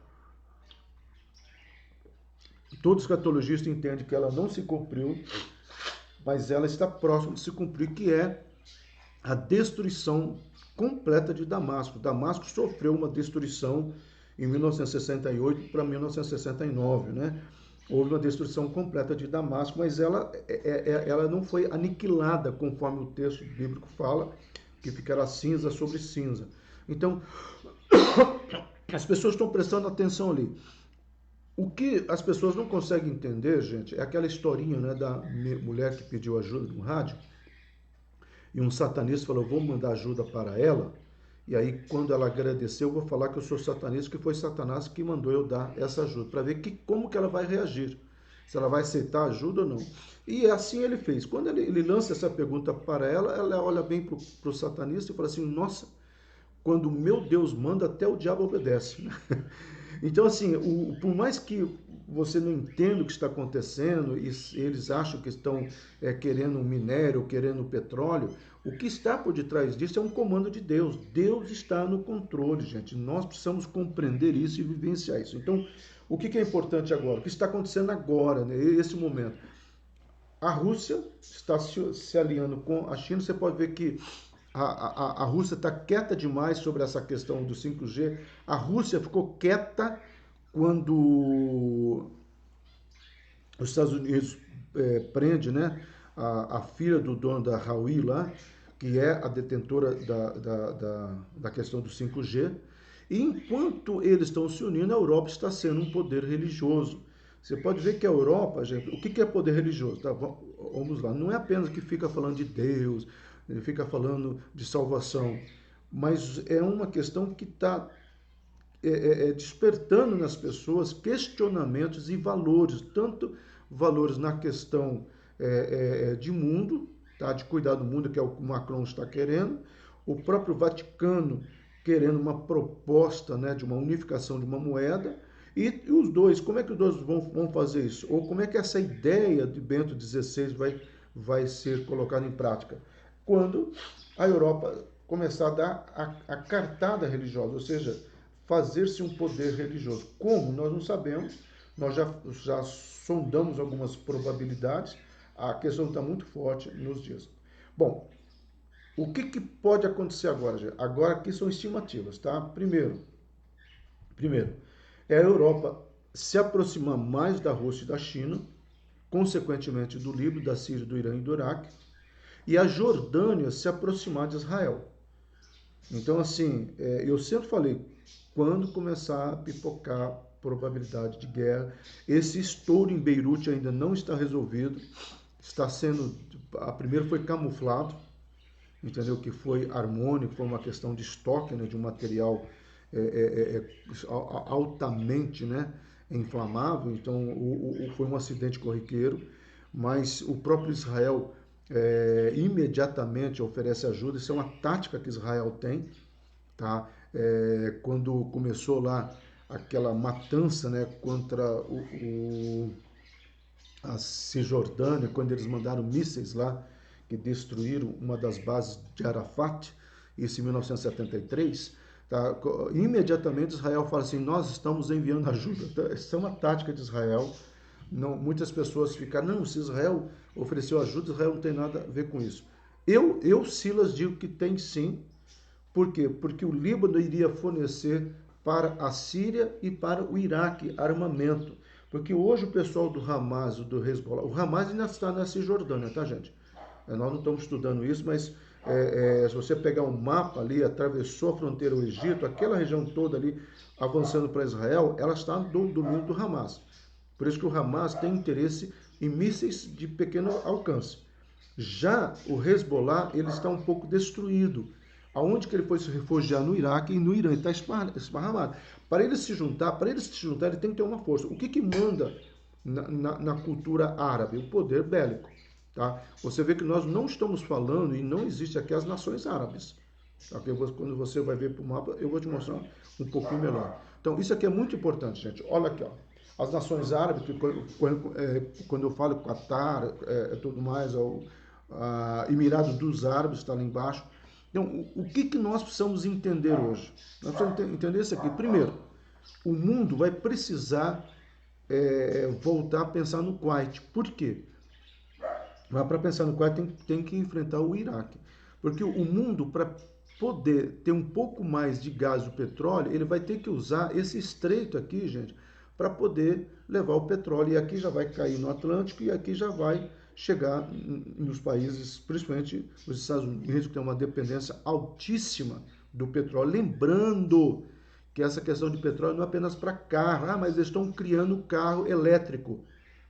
Todos os escatologistas entendem que ela não se cumpriu, mas ela está próxima de se cumprir, que é a destruição completa de Damasco. Damasco sofreu uma destruição em 1968 para 1969, né? Houve uma destruição completa de Damasco, mas ela não foi aniquilada, conforme o texto bíblico fala, que ficará cinza sobre cinza. Então, as pessoas estão prestando atenção ali. O que as pessoas não conseguem entender, gente, é aquela historinha, né, da mulher que pediu ajuda no rádio, e um satanista falou, vou mandar ajuda para ela, e aí quando ela agradeceu, eu vou falar que eu sou satanista, que foi Satanás que mandou eu dar essa ajuda, para ver como que ela vai reagir, se ela vai aceitar a ajuda ou não. E assim ele fez. Quando ele lança essa pergunta para ela olha bem para o satanista e fala assim, nossa, quando o meu Deus manda, até o diabo obedece. Então, assim, por mais que você não entenda o que está acontecendo e eles acham que estão querendo um minério, querendo petróleo, o que está por detrás disso é um comando de Deus. Deus está no controle, gente. Nós precisamos compreender isso e vivenciar isso. Então, o que é importante agora? O que está acontecendo agora, né, nesse momento? A Rússia está se alinhando com a China. Você pode ver que a Rússia está quieta demais sobre essa questão do 5G. A Rússia ficou quieta quando os Estados Unidos prende, né, a filha do dono da Huawei lá, que é a detentora da questão do 5G. E enquanto eles estão se unindo, a Europa está sendo um poder religioso. Você pode ver que a Europa, gente, o que é poder religioso? Tá, vamos lá, não é apenas que fica falando de Deus, ele fica falando de salvação, mas é uma questão que está despertando nas pessoas questionamentos e valores, tanto valores na questão de mundo, tá? De cuidar do mundo, que é o que o Macron está querendo, o próprio Vaticano querendo uma proposta, né, de uma unificação de uma moeda, e os dois, como é que os dois vão fazer isso? Ou como é que essa ideia de Bento XVI vai ser colocada em prática? Quando a Europa começar a dar a cartada religiosa, ou seja, fazer-se um poder religioso. Como? Nós não sabemos, nós já sondamos algumas probabilidades, a questão está muito forte nos dias. Bom, o que pode acontecer agora, gente? Agora aqui são estimativas, tá? Primeiro, é a Europa se aproximar mais da Rússia e da China, consequentemente do Líbano, da Síria, do Irã e do Iraque, e a Jordânia se aproximar de Israel. Então, assim, eu sempre falei, quando começar a pipocar probabilidade de guerra, esse estouro em Beirute ainda não está resolvido, está sendo, a primeira foi camuflado, entendeu? Que foi harmônico, foi uma questão de estoque, né, de um material altamente, né, inflamável, então foi um acidente corriqueiro, mas o próprio Israel imediatamente oferece ajuda. Isso é uma tática que Israel tem, tá? Quando começou lá aquela matança, né, contra a Cisjordânia, quando eles mandaram mísseis lá, que destruíram uma das bases de Arafat, isso em 1973, tá? Imediatamente Israel fala assim, nós estamos enviando ajuda. Então, essa é uma tática de Israel. Não, muitas pessoas ficam, não, se Israel ofereceu ajuda, Israel não tem nada a ver com isso. Eu Silas, digo que tem sim. Por quê? Porque o Líbano iria fornecer para a Síria e para o Iraque armamento. Porque hoje o pessoal do Hamas, do Hezbollah, o Hamas ainda está na Cisjordânia, tá, gente? Nós não estamos estudando isso, mas se você pegar um mapa ali, atravessou a fronteira do Egito, aquela região toda ali, avançando para Israel, ela está do domínio do Hamas. Por isso que o Hamas tem interesse em mísseis de pequeno alcance. Já o Hezbollah, ele está um pouco destruído. Aonde que ele foi se refugiar? No Iraque e no Irã. Ele está esparramado. Para ele se juntar, ele tem que ter uma força. O que manda na cultura árabe? O poder bélico. Tá? Você vê que nós não estamos falando e não existe aqui as nações árabes. Tá? Quando você vai ver para o mapa, eu vou te mostrar um pouquinho melhor. Então, isso aqui é muito importante, gente. Olha aqui, ó. As nações árabes, quando eu falo Qatar, tudo mais, Emirados dos Árabes está ali embaixo. Então, o que nós precisamos entender hoje? Nós precisamos entender isso aqui. Primeiro, o mundo vai precisar voltar a pensar no Kuwait. Por quê? Mas para pensar no Kuwait tem que enfrentar o Iraque. Porque o mundo, para poder ter um pouco mais de gás e petróleo, ele vai ter que usar esse estreito aqui, gente, para poder levar o petróleo. E aqui já vai cair no Atlântico e aqui já vai chegar nos países, principalmente os Estados Unidos, que tem uma dependência altíssima do petróleo. Lembrando que essa questão de petróleo não é apenas para carro, mas eles estão criando carro elétrico.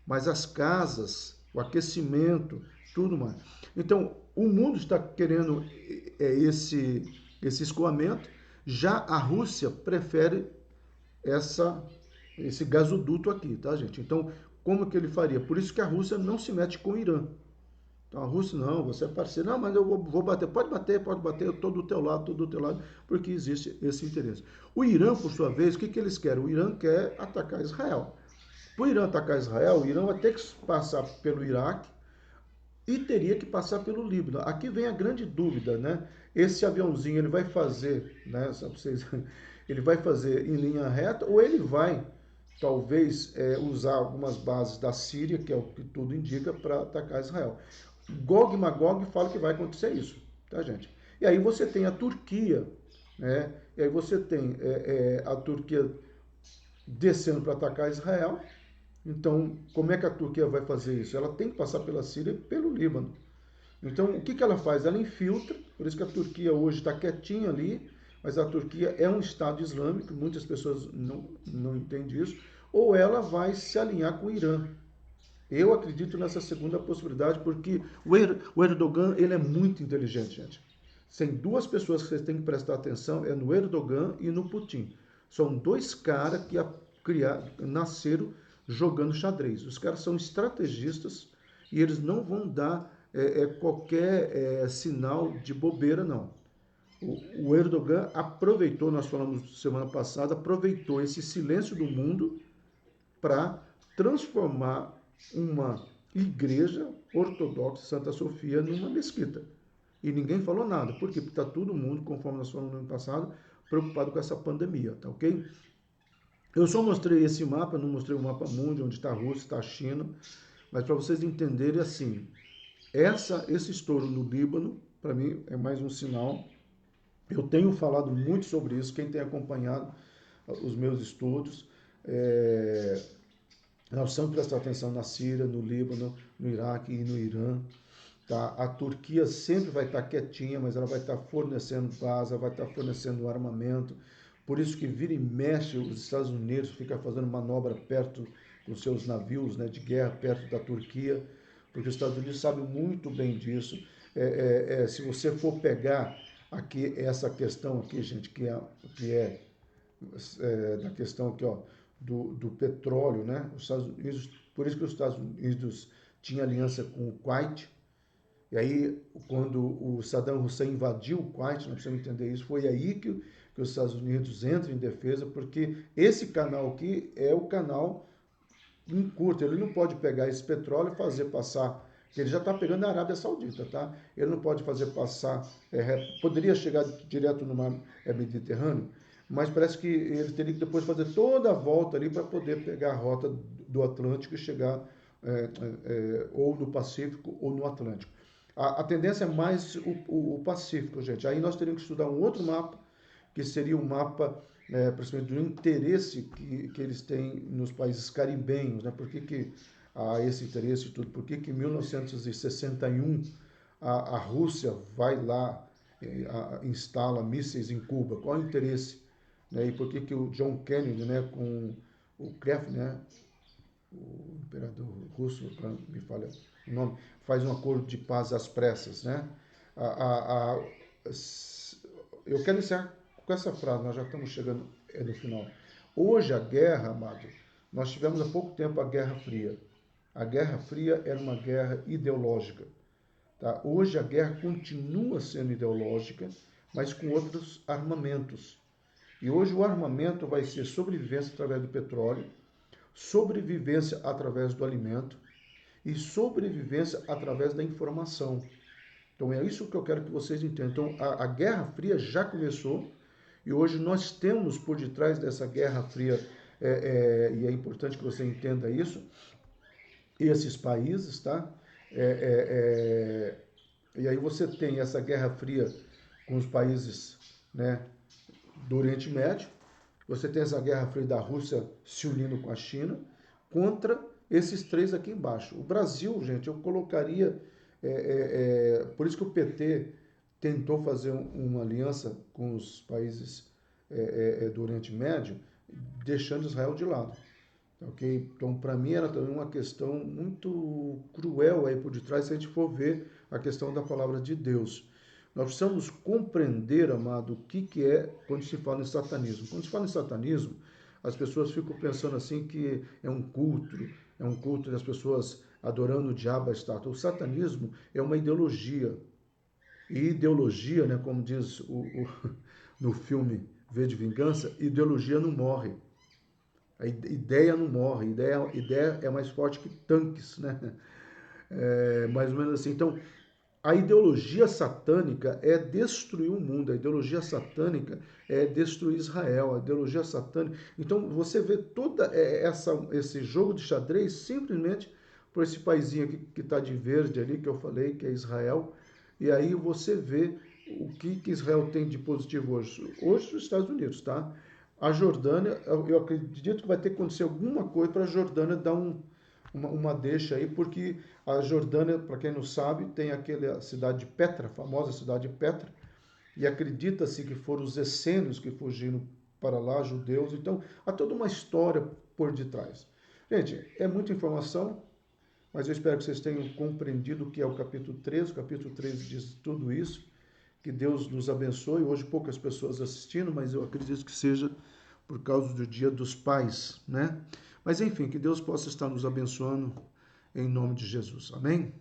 Mas as casas, o aquecimento, tudo mais. Então, o mundo está querendo esse escoamento, já a Rússia prefere esse gasoduto aqui, tá, gente? Então, como que ele faria? Por isso que a Rússia não se mete com o Irã. Então, a Rússia, não, você é parceiro, não, mas eu vou bater. Pode bater, eu estou do teu lado, porque existe esse interesse. O Irã, por sua vez, o que eles querem? O Irã quer atacar Israel. Para o Irã atacar Israel, o Irã vai ter que passar pelo Iraque e teria que passar pelo Líbano. Aqui vem a grande dúvida, né? Esse aviãozinho, ele vai fazer, né? Só para vocês, ele vai fazer em linha reta ou ele vai, talvez, usar algumas bases da Síria, que é o que tudo indica, para atacar Israel. Gog e Magog fala que vai acontecer isso, tá, gente? E aí você tem a Turquia, né? E aí você tem a Turquia descendo para atacar Israel. Então, como é que a Turquia vai fazer isso? Ela tem que passar pela Síria e pelo Líbano. Então, o que ela faz? Ela infiltra, por isso que a Turquia hoje está quietinha ali, mas a Turquia é um Estado islâmico, muitas pessoas não entendem isso, ou ela vai se alinhar com o Irã. Eu acredito nessa segunda possibilidade, porque o Erdogan ele é muito inteligente, gente. Tem duas pessoas que vocês têm que prestar atenção, é no Erdogan e no Putin. São dois caras que nasceram jogando xadrez. Os caras são estrategistas e eles não vão dar qualquer sinal de bobeira, não. O Erdogan aproveitou, nós falamos semana passada, aproveitou esse silêncio do mundo para transformar uma igreja ortodoxa Santa Sofia numa mesquita. E ninguém falou nada. Por quê? Porque está todo mundo, conforme nós falamos no ano passado, preocupado com essa pandemia, tá ok? Eu só mostrei esse mapa, não mostrei o mapa mundo, onde está a Rússia, está a China, mas para vocês entenderem assim, esse estouro no Líbano, para mim, é mais um sinal. Eu tenho falado muito sobre isso, quem tem acompanhado os meus estudos, nós precisamos prestar atenção na Síria, no Líbano, no Iraque e no Irã. Tá? A Turquia sempre vai estar quietinha, mas ela vai estar fornecendo base, vai estar fornecendo armamento. Por isso que vira e mexe, os Estados Unidos fica fazendo manobra perto dos seus navios, né, de guerra perto da Turquia, porque os Estados Unidos sabem muito bem disso. Se você for pegar aqui essa questão aqui, gente, que é da questão aqui, ó, do petróleo, né? Os Estados Unidos, por isso que os Estados Unidos tinham aliança com o Kuwait. E aí, quando o Saddam Hussein invadiu o Kuwait, nós precisamos entender isso, foi aí que os Estados Unidos entram em defesa, porque esse canal aqui é o canal em curto. Ele não pode pegar esse petróleo e fazer passar, ele já está pegando a Arábia Saudita, tá? Ele não pode fazer passar, poderia chegar direto no mar Mediterrâneo, mas parece que ele teria que depois fazer toda a volta ali para poder pegar a rota do Atlântico e chegar ou no Pacífico ou no Atlântico. A tendência é mais o Pacífico, gente. Aí nós teríamos que estudar um outro mapa, que seria um mapa, principalmente do interesse que eles têm nos países caribenhos, né? Por que há esse interesse e tudo? Por que em 1961 a Rússia vai lá, instala mísseis em Cuba? Qual é o interesse? Né? E por que, que o John Kennedy, né, com o Kremlin, né, o imperador russo, me falha o nome, faz um acordo de paz às pressas, né? A, a, a, eu quero encerrar com essa frase, nós já estamos chegando no final. Hoje a guerra, amado, nós tivemos há pouco tempo a Guerra Fria. A Guerra Fria era uma guerra ideológica. Tá? Hoje a guerra continua sendo ideológica, mas com outros armamentos. E hoje o armamento vai ser sobrevivência através do petróleo, sobrevivência através do alimento e sobrevivência através da informação. Então é isso que eu quero que vocês entendam. Então a Guerra Fria já começou e hoje nós temos por detrás dessa Guerra Fria, e é importante que você entenda isso, esses países, tá? E aí você tem essa Guerra Fria com os países, né, do Oriente Médio, você tem essa Guerra Fria da Rússia se unindo com a China contra esses três aqui embaixo. O Brasil, gente, eu colocaria, por isso que o PT tentou fazer uma aliança com os países do Oriente Médio, deixando Israel de lado. Ok? Então, para mim, era também uma questão muito cruel aí por detrás, se a gente for ver a questão da palavra de Deus. Nós precisamos compreender, amado, o que é quando se fala em satanismo. Quando se fala em satanismo, as pessoas ficam pensando assim que é um culto das pessoas adorando o diabo, a estátua. O satanismo é uma ideologia. E ideologia, né, como diz no filme V de Vingança, ideologia não morre. A ideia não morre, ideia é mais forte que tanques, né? Mais ou menos assim. Então, a ideologia satânica é destruir o mundo, a ideologia satânica é destruir Israel, a ideologia satânica. Então, você vê toda esse jogo de xadrez simplesmente por esse paizinho aqui que está de verde ali, que eu falei, que é Israel. E aí você vê o que Israel tem de positivo hoje. Hoje, os Estados Unidos, tá? A Jordânia, eu acredito que vai ter que acontecer alguma coisa para a Jordânia dar uma deixa aí, porque a Jordânia, para quem não sabe, tem aquela cidade de Petra, a famosa cidade de Petra, e acredita-se que foram os essênios que fugiram para lá, judeus. Então, há toda uma história por detrás. Gente, é muita informação, mas eu espero que vocês tenham compreendido o que é o capítulo 13. O capítulo 13 diz tudo isso. Que Deus nos abençoe. Hoje poucas pessoas assistindo, mas eu acredito que seja por causa do Dia dos Pais, né? Mas enfim, que Deus possa estar nos abençoando em nome de Jesus. Amém?